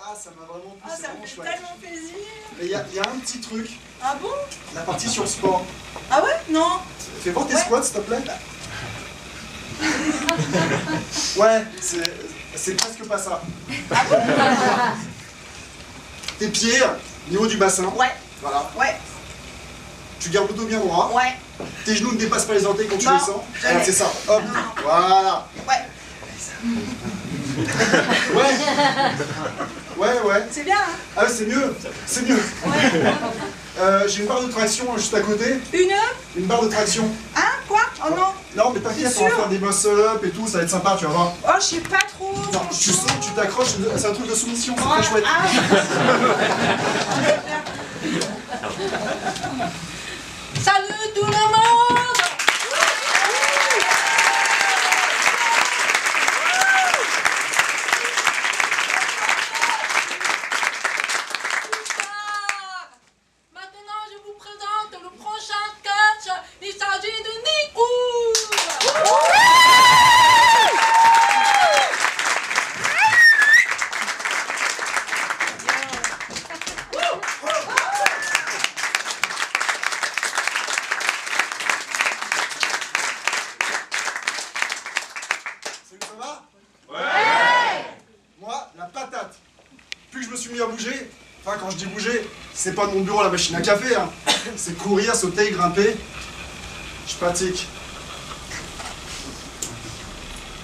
Ah, ça m'a vraiment plu, Ah, c'est ça me vraiment fait chouette. tellement plaisir. Mais il y a un petit truc, Ah bon? la partie sur le sport. Ah ouais? Non. Fais voir tes Ouais. squats, s'il te plaît. Ouais, c'est presque pas ça. Tes pieds, niveau du bassin. Ouais. Voilà. Ouais. Tu gardes le dos bien droit. Ouais. Tes genoux ne dépassent pas les orteils quand tu Non, descends. jamais. Voilà, c'est ça. Hop. Voilà. Ouais. Ouais. Ouais. C'est bien, hein? Ah ouais, c'est mieux. C'est mieux. Ouais. J'ai une barre de traction juste à côté. Une Une barre de traction. Hein? Quoi? Oh non. Non, mais t'inquiète, C'est on va sûr faire des muscle-up et tout, ça va être sympa, tu vas voir. Oh, je sais pas trop. Non, tu sautes, tu t'accroches, c'est un truc de soumission, c'est Ouais. très chouette. Ah. Salut tout le monde! Maintenant, je vous présente le prochain sketch. Il s'agit de Nico. Salut, ça va? Ouais! Moi, la patate. Plus que je me suis mis à bouger, enfin quand je dis bouger, c'est pas de mon bureau à la machine à café, hein. C'est courir, sauter, grimper. Je pratique.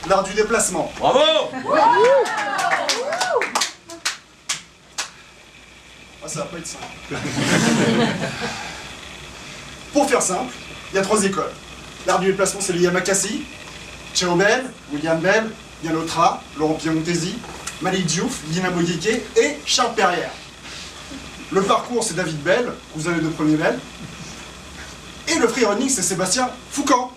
L'art du déplacement. Bravo! Ah, ça va pas être simple. Pour faire simple, il y a 3 écoles. L'art du déplacement, c'est le Yamakasi, Chao Bell, William Bell, Yann Otra, Laurent Piemontesi, Malik Diouf, Guina Boguéqué et Charles Perrière. Le parcours, c'est David Bell, cousin des 2 premiers Bell. Et le freerunning, c'est Sébastien Foucan.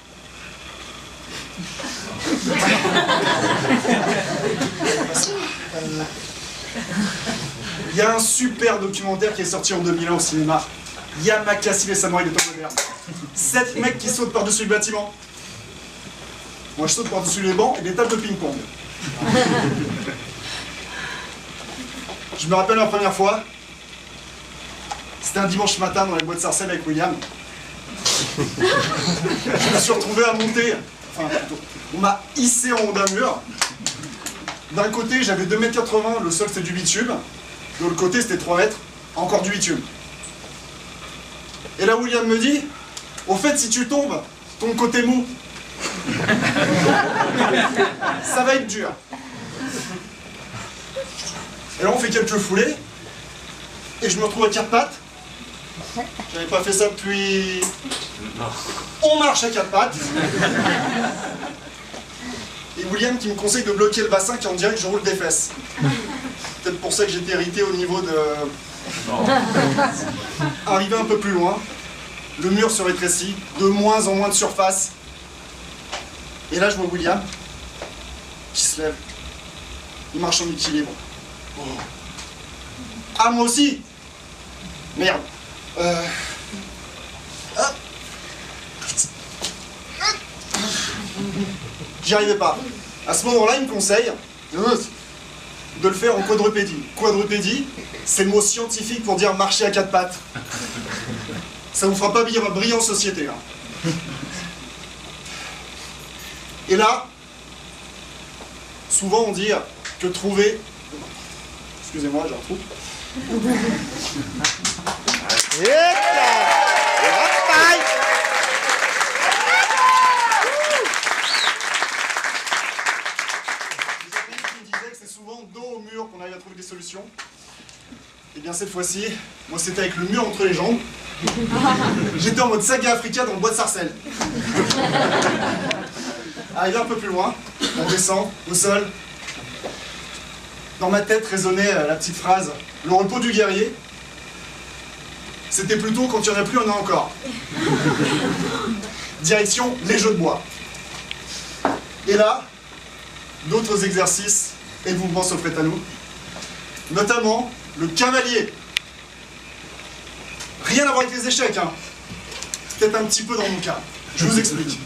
Il y a un super documentaire qui est sorti en 2001 au cinéma. Yamakasi, les samouraïs de temps moderne. 7 mecs qui sautent par-dessus le bâtiment. Moi, je saute par-dessus les bancs et des tables de ping-pong. Je me rappelle la première fois. C'était un dimanche matin dans les bois de Sarcelles avec William. Je me suis retrouvé à monter. Enfin, plutôt, on m'a hissé en haut d'un mur. D'un côté, j'avais 2,80 m, le sol c'était du bitume. De l'autre côté, c'était 3 mètres, encore du bitume. Et là, William me dit, au fait, si tu tombes, ton côté mou, ça va être dur. Et là, on fait quelques foulées, et je me retrouve à 4 pattes. J'avais pas fait ça depuis... On marche à 4 pattes. Et William qui me conseille de bloquer le bassin, qui en dirait que je roule des fesses. Peut-être pour ça que j'étais irrité au niveau de... Arrivé un peu plus loin, le mur se rétrécit, de moins en moins de surface. Et là, je vois William qui se lève. Il marche en équilibre. Oh. Ah, moi aussi! Merde. Hop. J'y arrivais pas. À ce moment-là, il me conseille de le faire en quadrupédie. Quadrupédie, c'est le mot scientifique pour dire marcher à 4 pattes. Ça vous fera pas briller en société. Hein. Et là, souvent on dit que trouver... Excusez-moi, je retrouve. Souvent dos au mur qu'on arrive à trouver des solutions. Et bien cette fois-ci, moi c'était avec le mur entre les jambes. J'étais en mode saga africain dans le bois de Sarcelles. Arrivé un peu plus loin, on descend au sol. Dans ma tête résonnait la petite phrase « Le repos du guerrier ». C'était plutôt quand il n'y en a plus, on en a encore. Direction les jeux de bois. Et là, d'autres exercices et mouvements s'offraient à nous, notamment le cavalier. Rien à voir avec les échecs, hein. Peut-être un petit peu dans mon cas. Je vous explique.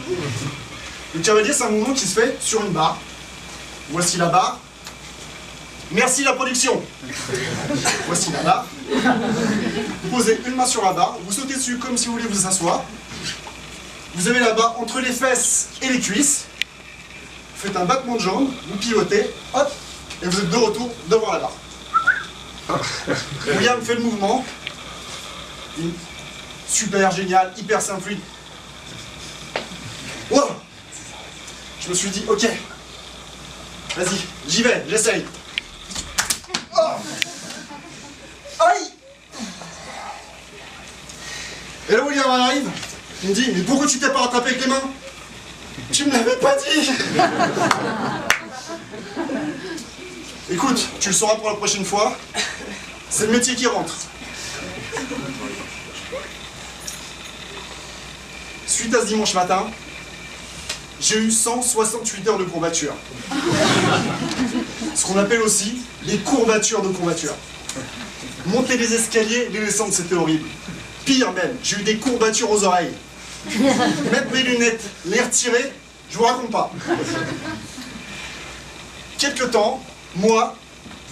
Le cavalier, c'est un mouvement qui se fait sur une barre. Voici la barre. Merci la production. Voici la barre. Vous posez une main sur la barre, vous sautez dessus comme si vous voulez vous asseoir. Vous avez la barre entre les fesses et les cuisses. Vous faites un battement de jambes, vous pivotez, hop, et vous êtes de retour devant la barre. William fait le mouvement. Super, génial, hyper simple, fluide. Wow. Je me suis dit, ok, vas-y, j'y vais, j'essaye. Oh. Aïe. Et là, William arrive, il me dit, mais pourquoi tu t'es pas rattrapé avec les mains? Tu me l'avais pas dit. Écoute, tu le sauras pour la prochaine fois, c'est le métier qui rentre. Suite à ce dimanche matin, j'ai eu 168 heures de courbature. Ce qu'on appelle aussi les courbatures de courbature. Monter les escaliers, les descendre, c'était horrible. Pire même, j'ai eu des courbatures aux oreilles. Mettre mes lunettes, les retirer, je vous raconte pas. Quelque temps, mois,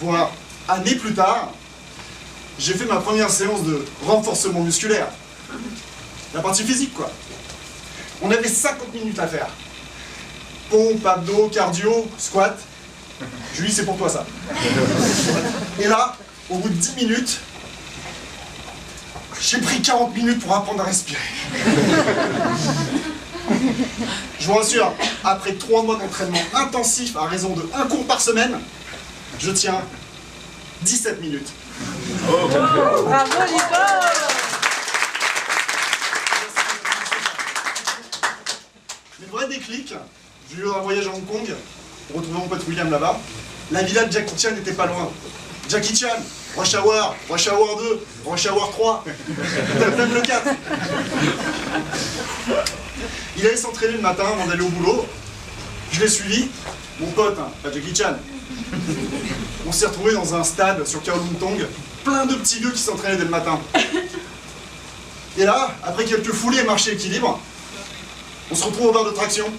voire années plus tard, j'ai fait ma première séance de renforcement musculaire. La partie physique, quoi. On avait 50 minutes à faire. Pompe, abdos, cardio, squat. Julie, c'est pour toi ça. Et là, au bout de 10 minutes, j'ai pris 40 minutes pour apprendre à respirer. Je vous rassure, après 3 mois d'entraînement intensif à raison de 1 cours par semaine, je tiens 17 minutes. Bravo, Nicole. Mais le vrai déclic, j'ai eu un voyage à Hong Kong, pour retrouver mon pote William là-bas. La villa de Jackie Chan n'était pas loin. Jackie Chan, Rush Hour 2, Rush Hour 3, même le 4. Il allait s'entraîner le matin avant d'aller au boulot. Je l'ai suivi, mon pote, hein, pas Jackie Chan. On s'est retrouvé dans un stade sur Kowloon Tong, plein de petits vieux qui s'entraînaient dès le matin. Et là, après quelques foulées et marchés équilibre, on se retrouve au bar de traction.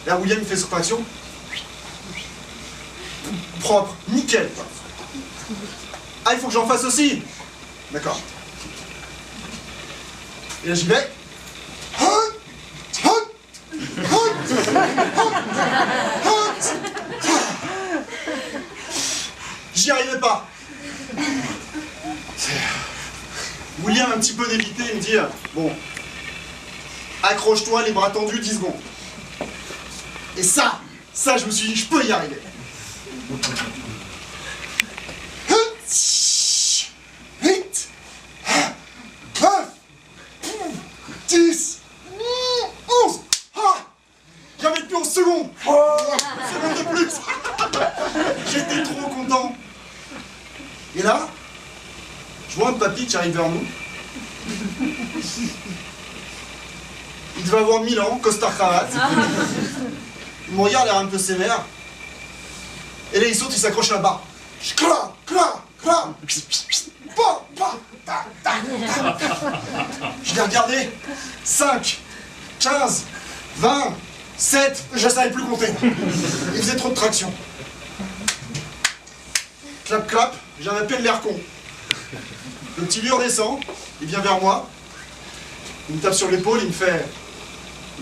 Là, William fait sa traction. Propre, nickel. Ah, il faut que j'en fasse aussi. D'accord. Et là, j'y vais. J'y arrivais pas. William un petit peu débité, il me dit bon, accroche-toi, les bras tendus, 10 secondes. Et ça, je me suis dit, je peux y arriver. 8, 9, 10, 11. J'avais plus 11 secondes. Seconde de plus. J'étais trop content. Et là, je vois un papy qui arrive vers nous. Il devait avoir 1000 ans, costard cravate. Il me regarde, l'air un peu sévère. Et là, il saute, il s'accroche à la barre. Je l'ai regardé. 5, 15, 20, 7, je savais plus compter. Il faisait trop de traction. Clap, clap, j'en appelle l'air con. Le petit vieux redescend, il vient vers moi. Il me tape sur l'épaule, il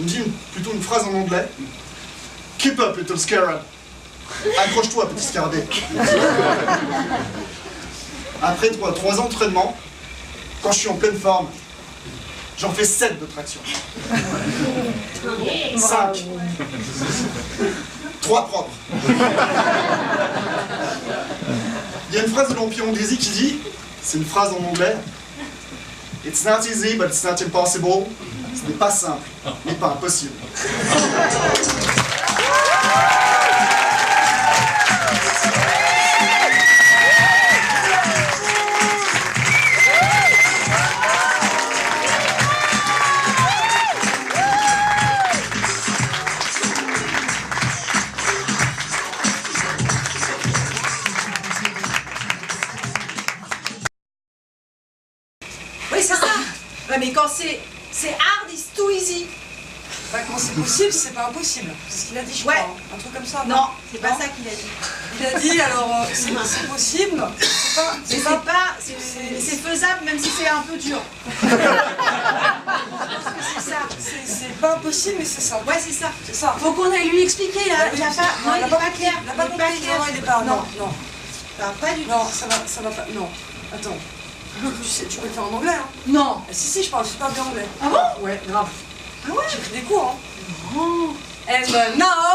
me dit plutôt une phrase en anglais. Keep up, little scarab. Accroche-toi, petit scarabée. Après 3 ans d'entraînement, quand je suis en pleine forme, j'en fais 7 de traction. 5. 3 propres. Il y a une phrase de l'Empire Daisy qui dit, c'est une phrase en anglais, It's not easy, but it's not impossible. Ce n'est pas simple, mais pas impossible. Oui, c'est ça. Ouais, mais quand c'est hard, it's too easy. Bah, comment c'est possible? C'est pas impossible. C'est ce qu'il a dit, je crois. Hein. Un truc comme ça. Non, c'est pas ça qu'il a dit. Il a dit, alors, c'est possible. C'est faisable, même si c'est un peu dur. C'est ça. C'est pas impossible, mais c'est ça. Ouais, c'est ça. C'est ça. Faut qu'on aille lui expliquer, là. Il a pas, non, il est pas clair. Il a pas compris. Non, il est pas. Non, non. Pas du tout. Non, ça va pas. Non. Attends. Tu sais, tu peux le faire en anglais, hein? Non. Si, je parle super bien anglais. Ah bon? Ouais, grave. Ah ouais? J'ai pris des cours, hein. Oh. And now